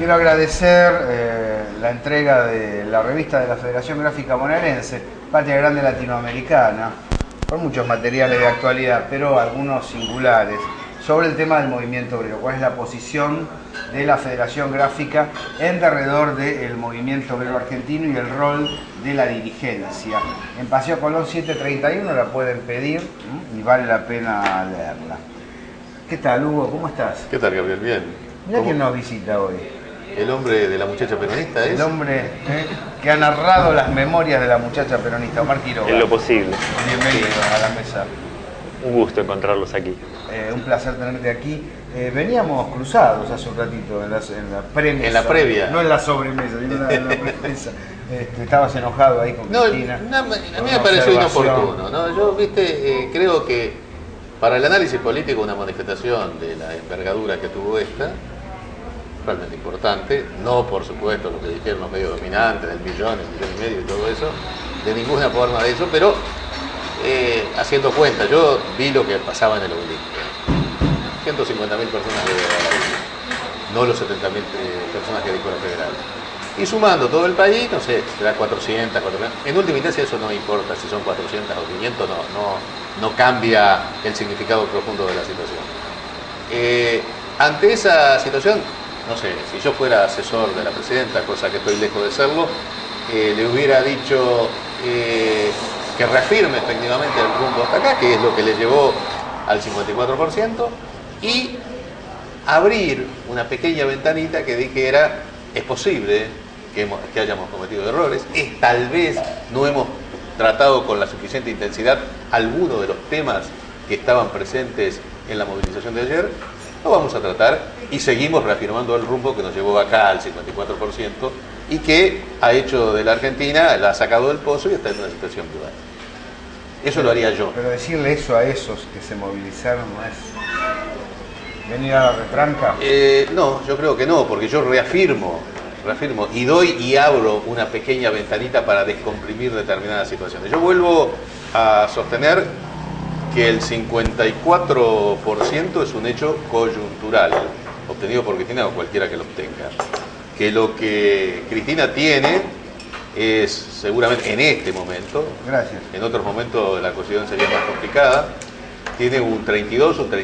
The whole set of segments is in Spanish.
quiero agradecer la entrega de la revista de la Federación Gráfica Bonaerense, Patria Grande Latinoamericana, con muchos materiales de actualidad, pero algunos singulares, sobre el tema del movimiento obrero. ¿Cuál es la posición de la Federación Gráfica en derredor del movimiento obrero argentino y el rol de la dirigencia? En Paseo Colón 731 la pueden pedir y vale la pena leerla. ¿Qué tal, Hugo? ¿Cómo estás? ¿Qué tal, Gabriel? Bien. Mirá quién nos visita hoy. El hombre de la muchacha peronista, ¿es? El hombre que ha narrado las memorias de la muchacha peronista, Omar Quiroga. En lo posible. Bienvenido a la mesa. Un gusto encontrarlos aquí. Un placer tenerte aquí. Veníamos cruzados hace un ratito en la premisa. En la previa. No en la sobremesa, sino en la premisa. Estabas enojado ahí con Cristina. A mí me pareció inoportuno, ¿no? Yo, creo que para el análisis político una manifestación de la envergadura que tuvo esta, realmente importante, no por supuesto lo que dijeron los medios dominantes, del millón y medio y todo eso, de ninguna forma de eso, pero haciendo cuenta, yo vi lo que pasaba en el obelisco. 150.000 personas de no los 70.000 personas que dijo la federal. Y sumando todo el país, no sé, será 400. En última instancia eso no importa si son 400 o 500, no cambia el significado profundo de la situación. Ante esa situación, no sé, si yo fuera asesor de la presidenta, cosa que estoy lejos de serlo, le hubiera dicho que reafirme efectivamente el rumbo hasta acá, que es lo que le llevó al 54%, y abrir una pequeña ventanita que dijera, es posible que hayamos cometido errores, tal vez no hemos tratado con la suficiente intensidad algunos de los temas que estaban presentes en la movilización de ayer, lo vamos a tratar y seguimos reafirmando el rumbo que nos llevó acá al 54% y que ha hecho de la Argentina, la ha sacado del pozo y está en una situación dual. Eso lo haría yo. Pero decirle eso a esos que se movilizaron no es venir a la retranca. No, yo creo que no, porque yo reafirmo y doy y abro una pequeña ventanita para descomprimir determinadas situaciones. Yo vuelvo a sostener que el 54% es un hecho coyuntural, obtenido por Cristina o cualquiera que lo obtenga. Que lo que Cristina tiene es seguramente en este momento, gracias. En otros momentos la cuestión sería más complicada, tiene un 32 o 35%.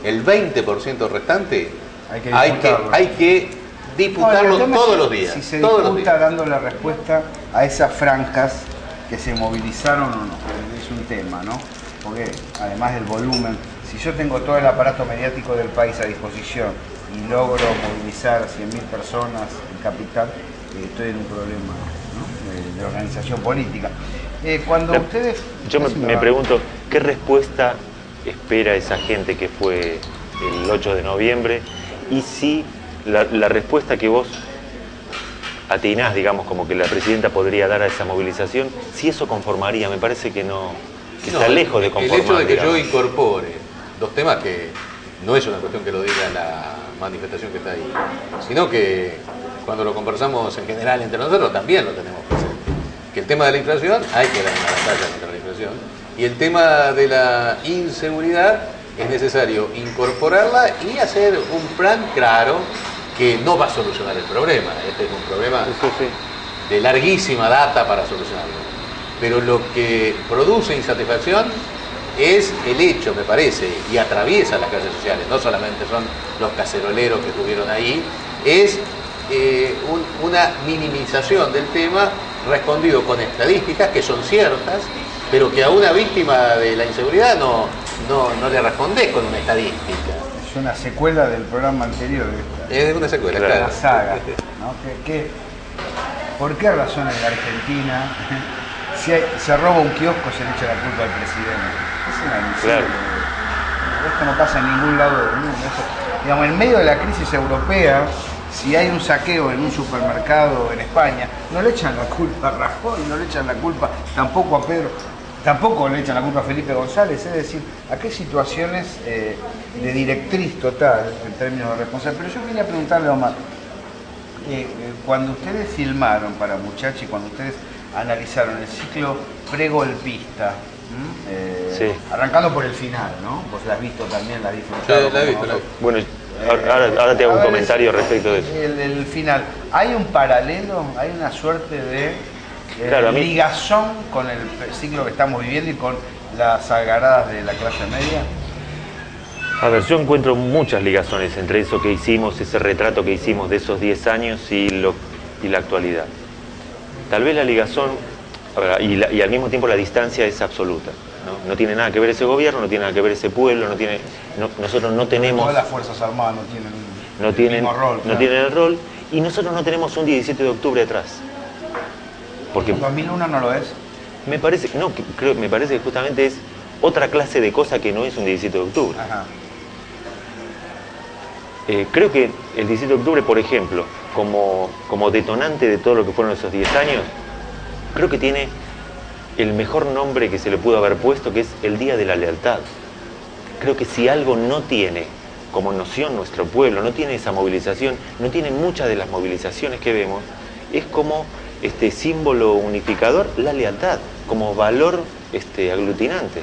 El 20% restante hay que disputarlo todos los días. Si se disputa dando la respuesta a esas franjas que se movilizaron o no, es un tema, ¿no? Porque además del volumen, si yo tengo todo el aparato mediático del país a disposición y logro movilizar 100.000 personas en capital, estoy en un problema, ¿no? de organización política. Cuando ustedes... Yo me pregunto, ¿qué respuesta espera esa gente que fue el 8 de noviembre? Y si la respuesta que vos atinás, digamos, como que la presidenta podría dar a esa movilización, si eso conformaría, me parece que no, que está lejos de conformar. El hecho de que digamos, yo incorpore dos temas que no es una cuestión que lo diga la manifestación que está ahí, sino que cuando lo conversamos en general entre nosotros también lo tenemos presente. Que el tema de la inflación, hay que dar una batalla contra la inflación, y el tema de la inseguridad es necesario incorporarla y hacer un plan claro que no va a solucionar el problema. Este es un problema de larguísima data para solucionarlo. Pero lo que produce insatisfacción es el hecho, me parece, y atraviesa las clases sociales, no solamente son los caceroleros que estuvieron ahí, es una minimización del tema respondido con estadísticas que son ciertas, pero que a una víctima de la inseguridad no le respondes con una estadística. Es una secuela del programa anterior. Es una secuela, claro. claro. Una saga, ¿no? ¿Por qué razón en la Argentina si se roba un kiosco se le echa la culpa al presidente? Es una miseria. Claro. Esto no pasa en ningún lado del mundo. Digamos, en medio de la crisis europea, si hay un saqueo en un supermercado en España, no le echan la culpa a Rajoy, no le echan la culpa tampoco a Pedro, tampoco le echan la culpa a Felipe González. Es decir, ¿a qué situaciones de directriz total en términos de responsabilidad? Pero yo quería preguntarle a Omar, cuando ustedes filmaron para Muchachi, cuando ustedes analizaron el ciclo pregolpista, sí, arrancando por el final, ¿no? Vos la has visto también, la disfrutaron. Sí, la he visto. Bueno, Ahora te hago un comentario respecto de eso. El final. ¿Hay un paralelo? ¿Hay una suerte de Claro, ligazón con el ciclo que estamos viviendo y con las sagradas de la clase media? A ver, yo encuentro muchas ligazones entre eso que hicimos, ese retrato que hicimos de esos 10 años y la actualidad. Tal vez la ligazón, y al mismo tiempo la distancia es absoluta. No tiene nada que ver ese gobierno, no tiene nada que ver ese pueblo, nosotros no tenemos... Todas las Fuerzas Armadas no tienen el mismo rol. No tienen el rol, y nosotros no tenemos un 17 de octubre atrás. Porque ¿En 2001 no lo es? me parece que justamente es otra clase de cosa que no es un 17 de octubre. Ajá. Creo que el 17 de octubre, por ejemplo, como detonante de todo lo que fueron esos 10 años, creo que tiene el mejor nombre que se le pudo haber puesto, que es el Día de la Lealtad. Creo que si algo no tiene como noción nuestro pueblo, no tiene esa movilización, no tiene muchas de las movilizaciones que vemos, es como símbolo unificador la lealtad, como valor aglutinante.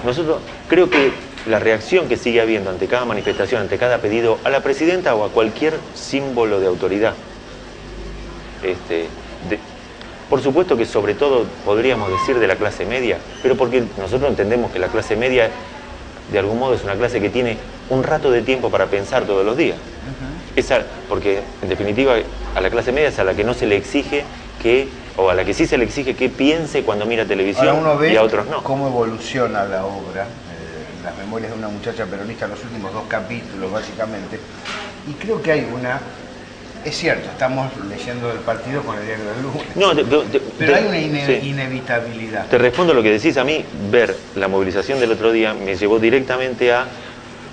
Nosotros creo que la reacción que sigue habiendo ante cada manifestación, ante cada pedido a la presidenta o a cualquier símbolo de autoridad, por supuesto que sobre todo podríamos decir de la clase media, pero porque nosotros entendemos que la clase media de algún modo es una clase que tiene un rato de tiempo para pensar todos los días. Porque en definitiva a la clase media es a la que no se le exige o a la que sí se le exige que piense cuando mira televisión. Ahora uno ve y a otros no. Cómo evoluciona la obra, las memorias de una muchacha peronista en los últimos 2 capítulos básicamente, y creo que hay una... Es cierto, estamos leyendo el partido con el diario del lunes. No, pero hay una sí. inevitabilidad. Te respondo lo que decís. A mí, ver la movilización del otro día me llevó directamente a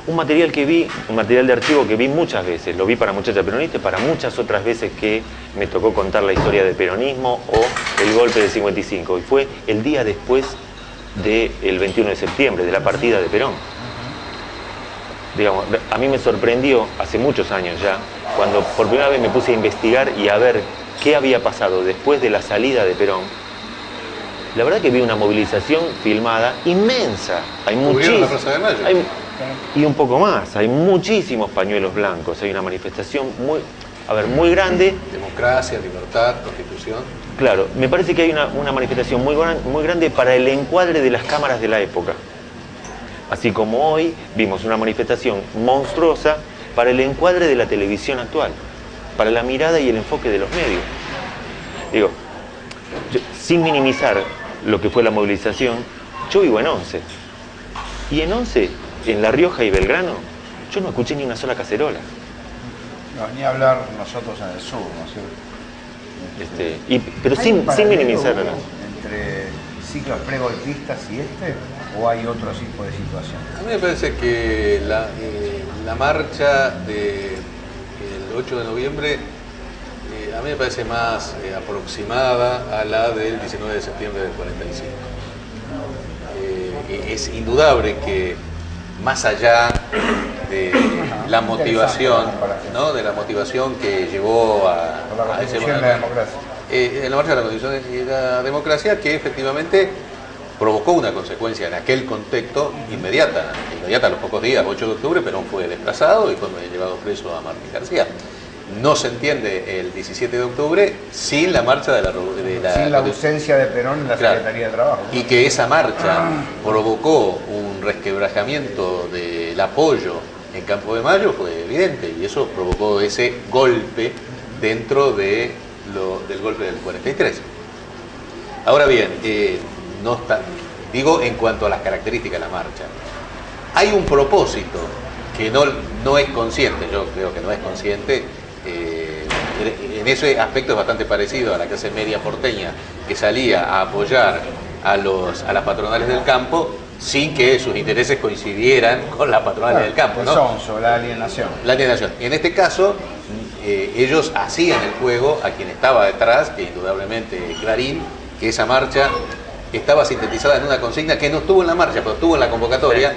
un material de archivo que vi muchas veces. Lo vi para Muchacha Peronista y para muchas otras veces que me tocó contar la historia del peronismo o el golpe del 55. Y fue el día después del 21 de septiembre, de la partida de Perón. Digamos, a mí me sorprendió hace muchos años ya, cuando por primera vez me puse a investigar y a ver qué había pasado después de la salida de Perón. La verdad que vi una movilización filmada inmensa. Hay muchísimos. La Plaza de Mayo. Y un poco más, hay muchísimos pañuelos blancos, hay una manifestación muy grande. Democracia, libertad, constitución. Claro, me parece que hay una manifestación muy grande para el encuadre de las cámaras de la época. Así como hoy vimos una manifestación monstruosa para el encuadre de la televisión actual, para la mirada y el enfoque de los medios. Digo, sin minimizar lo que fue la movilización, yo vivo en Once. Y en Once, en La Rioja y Belgrano, yo no escuché ni una sola cacerola. No, ni hablar nosotros en el sur, ¿no es cierto? Pero sin minimizar. ¿Entre ciclos pregolpistas y o hay otro tipo de situación? A mí me parece que la marcha del 8 de noviembre a mí me parece más aproximada a la del 19 de septiembre del 45. Es indudable que más allá de la motivación, ¿no? De la motivación que llevó a ese la democracia. En la marcha de la Constitución y la democracia, que efectivamente provocó una consecuencia en aquel contexto inmediata a los pocos días, 8 de octubre, Perón fue desplazado y fue llevado preso a Martín García. No se entiende el 17 de octubre sin la marcha sin la ausencia de Perón en la Secretaría de Trabajo. Y que esa marcha provocó un resquebrajamiento del apoyo en Campo de Mayo fue evidente, y eso provocó ese golpe dentro del golpe del 43. Ahora bien, no está, digo en cuanto a las características de la marcha, hay un propósito que no es consciente, yo creo que no es consciente. En ese aspecto es bastante parecido a la clase media porteña que salía a apoyar a las patronales del campo sin que sus intereses coincidieran con las patronales del campo, ¿no? Sobre la alienación. La alienación. En este caso, ellos hacían el juego a quien estaba detrás, que indudablemente Clarín, que esa marcha estaba sintetizada en una consigna que no estuvo en la marcha, pero estuvo en la convocatoria.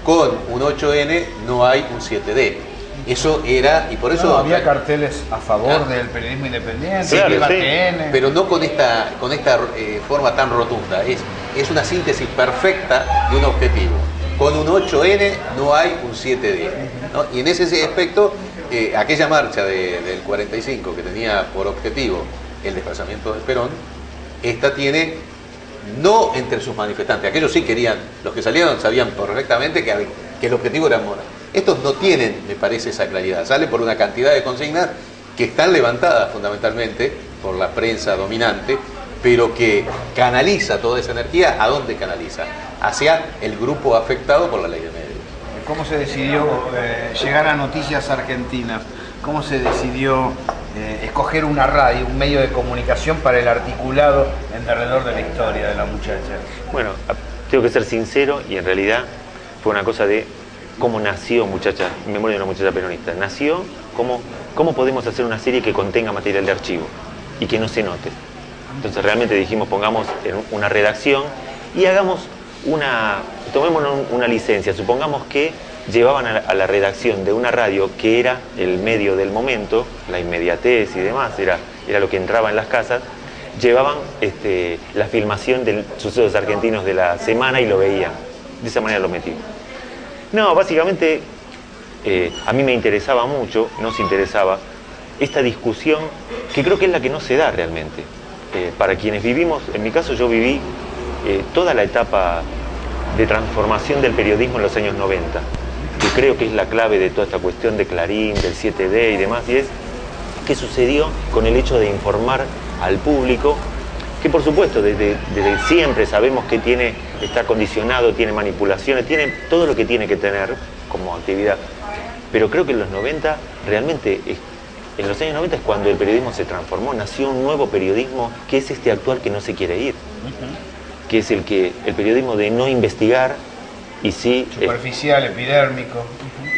Con un 8N no hay un 7D. Eso era, y por eso... No, había carteles a favor del periodismo independiente, sí, pero no con esta forma tan rotunda. Es una síntesis perfecta de un objetivo. con un 8N no hay un 7D, ¿no? Y en ese aspecto, aquella marcha del 45 que tenía por objetivo el desplazamiento de Perón, esta tiene, no entre sus manifestantes, aquellos sí querían, los que salieron sabían perfectamente que el objetivo era Mora. Estos no tienen, me parece, esa claridad, salen por una cantidad de consignas que están levantadas fundamentalmente por la prensa dominante, pero que canaliza toda esa energía. ¿A dónde canaliza? Hacia el grupo afectado por la ley de medios. ¿Cómo se decidió llegar a Noticias Argentinas? ¿Cómo se decidió escoger una radio, un medio de comunicación para el articulado en derredor de la historia de la muchacha? Bueno, tengo que ser sincero y en realidad fue una cosa de cómo nació Muchacha, Memoria de una muchacha peronista. Nació cómo podemos hacer una serie que contenga material de archivo y que no se note. Entonces realmente dijimos, pongamos en una redacción y tomémonos una licencia. Supongamos que llevaban a la redacción de una radio que era el medio del momento, la inmediatez y demás, era lo que entraba en las casas, llevaban la filmación de sucesos argentinos de la semana y lo veían. De esa manera lo metimos. No, básicamente a mí me interesaba mucho, nos interesaba, esta discusión que creo que es la que no se da realmente. Para quienes vivimos, en mi caso yo viví toda la etapa de transformación del periodismo en los años 90, que creo que es la clave de toda esta cuestión de Clarín, del 7D y demás, y es qué sucedió con el hecho de informar al público, que por supuesto desde siempre sabemos que está condicionado, tiene manipulaciones, tiene todo lo que tiene que tener como actividad, pero creo que en los 90 realmente en los años 90 es cuando el periodismo se transformó, nació un nuevo periodismo que es este actual que no se quiere ir, que es el periodismo de no investigar y sí... Superficial, epidérmico.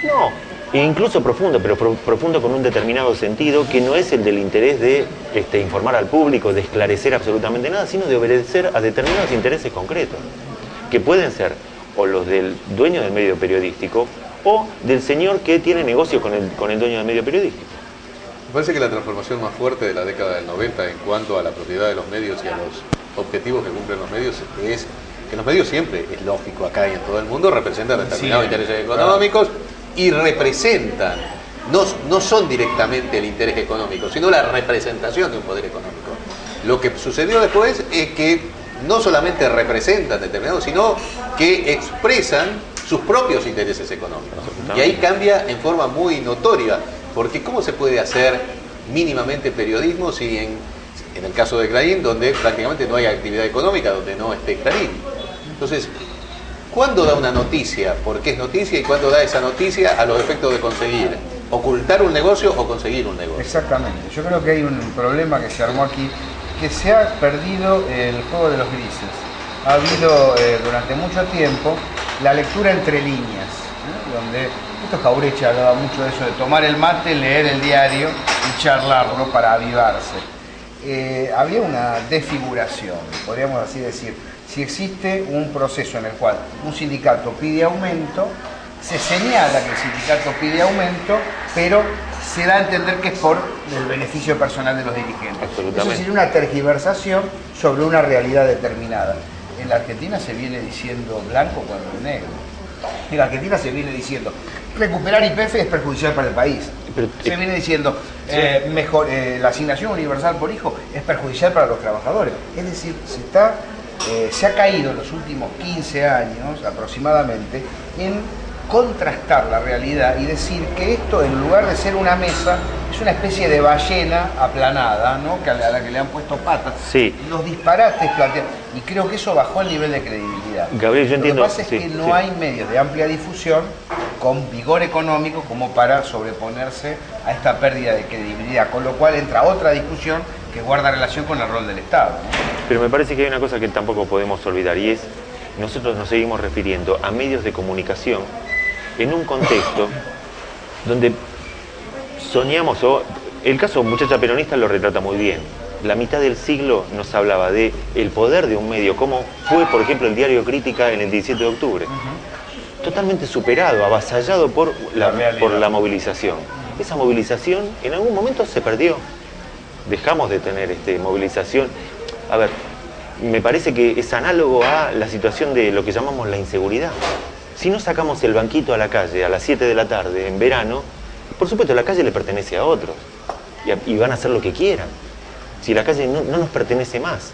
No, e incluso profundo, pero profundo con un determinado sentido que no es el del interés de informar al público, de esclarecer absolutamente nada, sino de obedecer a determinados intereses concretos, que pueden ser o los del dueño del medio periodístico o del señor que tiene negocio con el dueño del medio periodístico. Me parece que la transformación más fuerte de la década del 90 en cuanto a la propiedad de los medios y a los objetivos que cumplen los medios es que los medios siempre, es lógico acá y en todo el mundo, representan determinados intereses económicos y representan, no son directamente el interés económico, sino la representación de un poder económico. Lo que sucedió después es que no solamente representan determinados, sino que expresan sus propios intereses económicos. Y ahí cambia en forma muy notoria. Porque ¿cómo se puede hacer mínimamente periodismo si en el caso de Clarín, donde prácticamente no hay actividad económica, donde no esté Clarín? Entonces, ¿cuándo da una noticia? ¿Por qué es noticia? ¿Y cuándo da esa noticia a los efectos de conseguir ocultar un negocio o conseguir un negocio? Exactamente. Yo creo que hay un problema que se armó aquí, que se ha perdido el juego de los grises. Ha habido durante mucho tiempo la lectura entre líneas, ¿no? Donde Jaureche hablaba mucho de eso, de tomar el mate, leer el diario y charlarlo para avivarse. Había una desfiguración, podríamos así decir. Si existe un proceso en el cual un sindicato pide aumento, se señala que el sindicato pide aumento, pero se da a entender que es por el beneficio personal de los dirigentes. Eso sería una tergiversación sobre una realidad determinada. En la Argentina se viene diciendo blanco cuando es negro. En la Argentina se viene diciendo recuperar YPF es perjudicial para el país. Se viene diciendo la asignación universal por hijo es perjudicial para los trabajadores. Es decir, se ha caído en los últimos 15 años aproximadamente en contrastar la realidad y decir que esto, en lugar de ser una mesa, es una especie de ballena aplanada, ¿no? A la que le han puesto patas. Sí. Los disparates planteados. Y creo que eso bajó el nivel de credibilidad. Gabriel, yo entiendo. Lo que pasa es que no hay medios de amplia difusión con vigor económico como para sobreponerse a esta pérdida de credibilidad, con lo cual entra otra discusión que guarda relación con el rol del Estado, ¿no? Pero me parece que hay una cosa que tampoco podemos olvidar y es, nosotros nos seguimos refiriendo a medios de comunicación en un contexto donde soñamos, o el caso Muchacha Peronista lo retrata muy bien. La mitad del siglo nos hablaba de el poder de un medio, como fue, por ejemplo, el diario Crítica en el 17 de octubre. Totalmente superado, avasallado por la movilización. Esa movilización en algún momento se perdió. Dejamos de tener movilización. A ver, me parece que es análogo a la situación de lo que llamamos la inseguridad. Si no sacamos el banquito a la calle a las 7 de la tarde en verano, por supuesto la calle le pertenece a otros y van a hacer lo que quieran. Si la calle no nos pertenece más.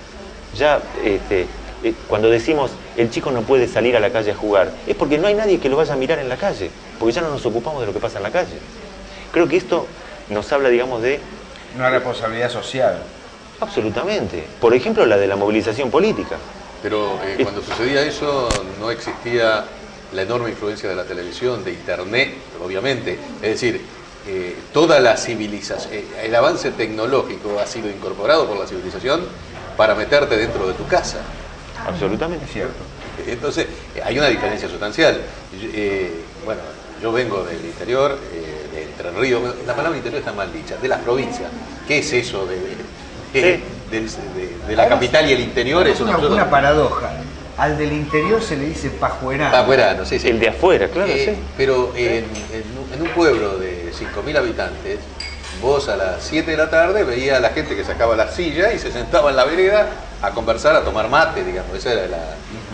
Ya cuando decimos el chico no puede salir a la calle a jugar, es porque no hay nadie que lo vaya a mirar en la calle, porque ya no nos ocupamos de lo que pasa en la calle. Creo que esto nos habla, digamos, de... Una responsabilidad social. Absolutamente. Por ejemplo, la de la movilización política. Pero cuando sucedía eso no existía la enorme influencia de la televisión, de internet, obviamente. Es decir, toda la civilización, el avance tecnológico ha sido incorporado por la civilización para meterte dentro de tu casa. Absolutamente. Es cierto. Entonces, hay una diferencia sustancial. Bueno, yo vengo del interior, de Entre Ríos, la palabra interior está mal dicha, de las provincias. ¿Qué es eso de la capital y el interior? Es una paradoja. Al del interior se le dice pajuerano. Pajuerano, sí, sí. El de afuera, claro, sí. Pero en un pueblo de 5.000 habitantes, vos a las 7 de la tarde veías a la gente que sacaba la silla y se sentaba en la vereda a conversar, a tomar mate, digamos. Ese era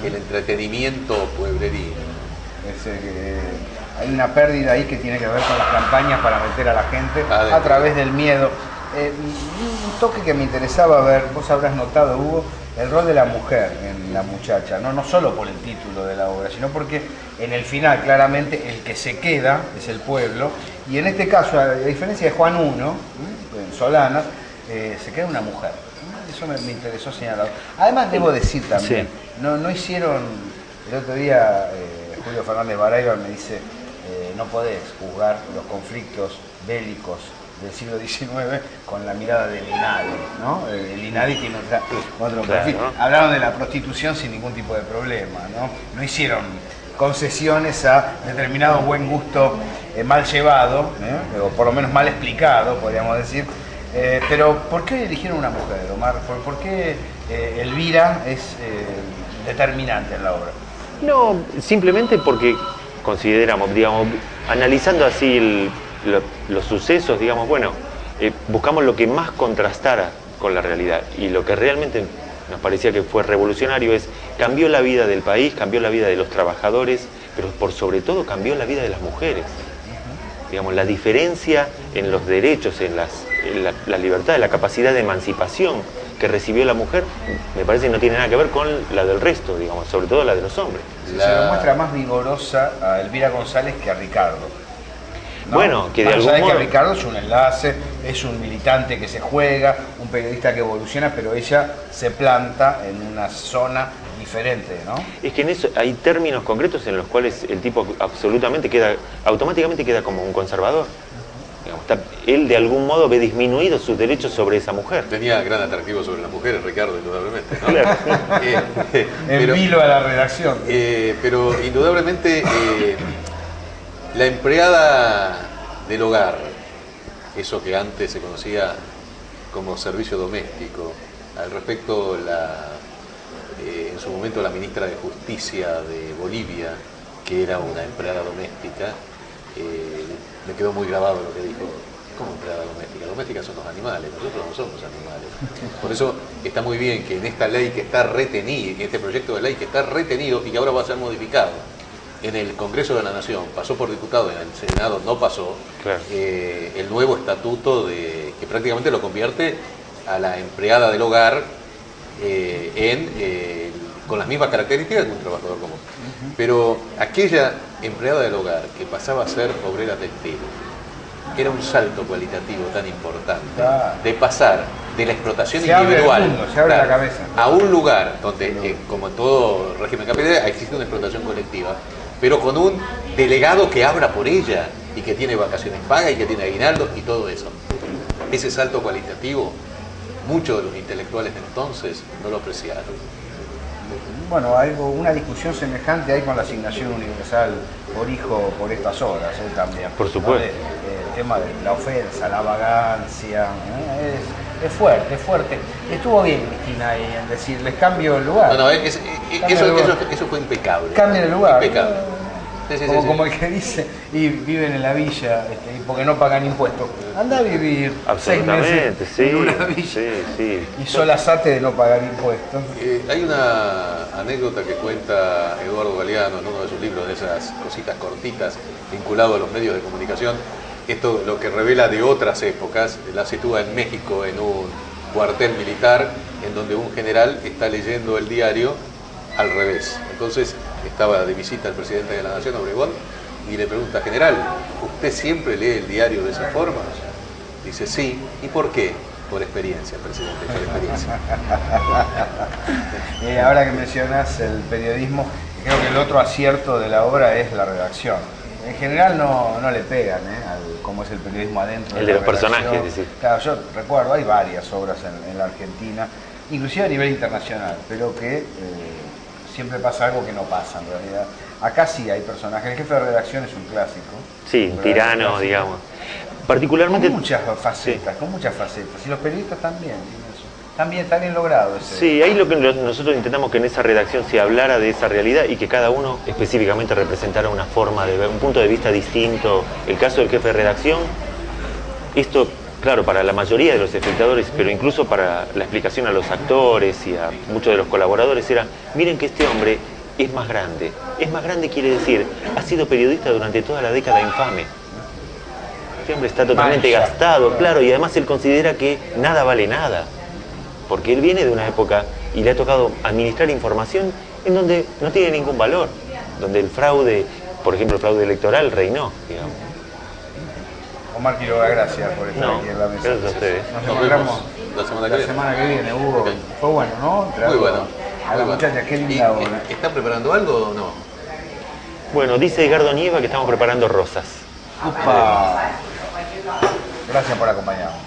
el entretenimiento pueblerino. Hay una pérdida ahí que tiene que ver con las campañas para meter a la gente a través del miedo. Un toque que me interesaba ver, vos habrás notado, Hugo, el rol de la mujer en La Muchacha, no solo por el título de la obra, sino porque en el final claramente el que se queda es el pueblo, y en este caso, a diferencia de Juan I, en Solanas, se queda una mujer. Eso me interesó señalar. Además debo decir también, sí. no hicieron, el otro día Julio Fernández Barayba me dice, no podés juzgar los conflictos bélicos del siglo XIX con la mirada del INADI, ¿no? El INADI tiene otro perfil. Claro. Hablaron de la prostitución sin ningún tipo de problema, ¿no? No hicieron concesiones a determinado buen gusto mal llevado, o por lo menos mal explicado, podríamos decir. Pero ¿por qué eligieron una mujer, Omar? ¿Por qué Elvira es determinante en la obra? No, simplemente porque consideramos, digamos, analizando así los sucesos, digamos, bueno, buscamos lo que más contrastara con la realidad, y lo que realmente nos parecía que fue revolucionario es, cambió la vida del país, cambió la vida de los trabajadores, pero por sobre todo cambió la vida de las mujeres. Digamos, la diferencia en los derechos, en la libertad, la capacidad de emancipación que recibió la mujer, me parece que no tiene nada que ver con la del resto, digamos, sobre todo la de los hombres. Se lo muestra más vigorosa a Elvira González que a Ricardo, ¿no? Bueno, que de algún modo... que Ricardo es un enlace, es un militante que se juega, un periodista que evoluciona, pero ella se planta en una zona diferente, ¿no? Es que en eso hay términos concretos en los cuales el tipo automáticamente queda como un conservador. Digamos, él de algún modo ve disminuidos sus derechos sobre esa mujer. Tenía gran atractivo sobre las mujeres, Ricardo, indudablemente, ¿no? Claro. En vilo a la redacción. Pero indudablemente la empleada del hogar, eso que antes se conocía como servicio doméstico, al respecto en su momento la ministra de Justicia de Bolivia, que era una empleada doméstica, me quedó muy grabado lo que dijo. ¿Cómo empleada doméstica? Domésticas son los animales, nosotros no somos animales. Por eso está muy bien que en esta ley que está retenida, en este proyecto de ley que está retenido y que ahora va a ser modificado en el Congreso de la Nación, pasó por diputado, en el Senado no pasó, claro. El nuevo estatuto que prácticamente lo convierte a la empleada del hogar con las mismas características que un trabajador común. Pero aquella empleada del hogar que pasaba a ser obrera textil, era un salto cualitativo tan importante, de pasar de la explotación individual a un lugar donde, como en todo régimen capitalista, existe una explotación colectiva, pero con un delegado que habla por ella y que tiene vacaciones pagas y que tiene aguinaldos y todo eso. Ese salto cualitativo, muchos de los intelectuales de entonces no lo apreciaron. Bueno, una discusión semejante hay con la asignación universal por hijo por estas horas también. Por supuesto. ¿No? El tema de la ofensa, la vagancia, es fuerte, es fuerte. Estuvo bien Cristina ahí en decirles cambio el lugar. No, eso fue impecable. Cambien el lugar. Impecable. Sí, sí, como, sí, como sí. el que dice, y viven en la villa, y porque no pagan impuestos. Anda a vivir 6 meses Absolutamente, sí, en una villa sí, sí. y solazate de no pagar impuestos. Hay una anécdota que cuenta Eduardo Galeano en uno de sus libros, de esas cositas cortitas vinculado a los medios de comunicación. Esto lo que revela de otras épocas, la sitúa en México en un cuartel militar en donde un general está leyendo el diario al revés. Entonces estaba de visita el presidente de la Nación, Obregón, y le pregunta: general, ¿usted siempre lee el diario de esa forma? Dice: sí. ¿Y por qué? Por experiencia, presidente, por experiencia. Ahora que mencionas el periodismo, creo que el otro acierto de la obra es la redacción. En general no le pegan como es el periodismo adentro. El de la los personajes, redacción. decís. Claro, yo recuerdo, hay varias obras en la Argentina, inclusive a nivel internacional, pero que siempre pasa algo que no pasa en realidad. Acá sí hay personajes, el jefe de redacción es un clásico. Sí, un tirano, digamos. Particularmente... Con muchas facetas, con muchas facetas. Y los periodistas también tienen eso. También está bien logrado ese. Sí, ahí lo que nosotros intentamos que en esa redacción se hablara de esa realidad y que cada uno específicamente representara una forma de ver, un punto de vista distinto. El caso del jefe de redacción, esto, claro, para la mayoría de los espectadores, pero incluso para la explicación a los actores y a muchos de los colaboradores, era: miren que este hombre es más grande. Es más grande quiere decir, ha sido periodista durante toda la década infame. Este hombre está totalmente Mancha. gastado, claro, y además él considera que nada vale nada. Porque él viene de una época y le ha tocado administrar información en donde no tiene ningún valor, donde el fraude, por ejemplo, el fraude electoral reinó, digamos. Omar Quiroga, gracias por estar No, aquí en la mesa. gracias a ustedes. Nos Nos encontramos vemos la semana que la viene. semana que viene, Hugo. Ok. Fue bueno, ¿no? Muy bueno. A la muy muchacha, bueno. qué ¿Y, linda obra. ¿Están preparando algo o no? Bueno, dice Edgardo Nieva que estamos preparando rosas. Upa. Gracias por acompañarnos.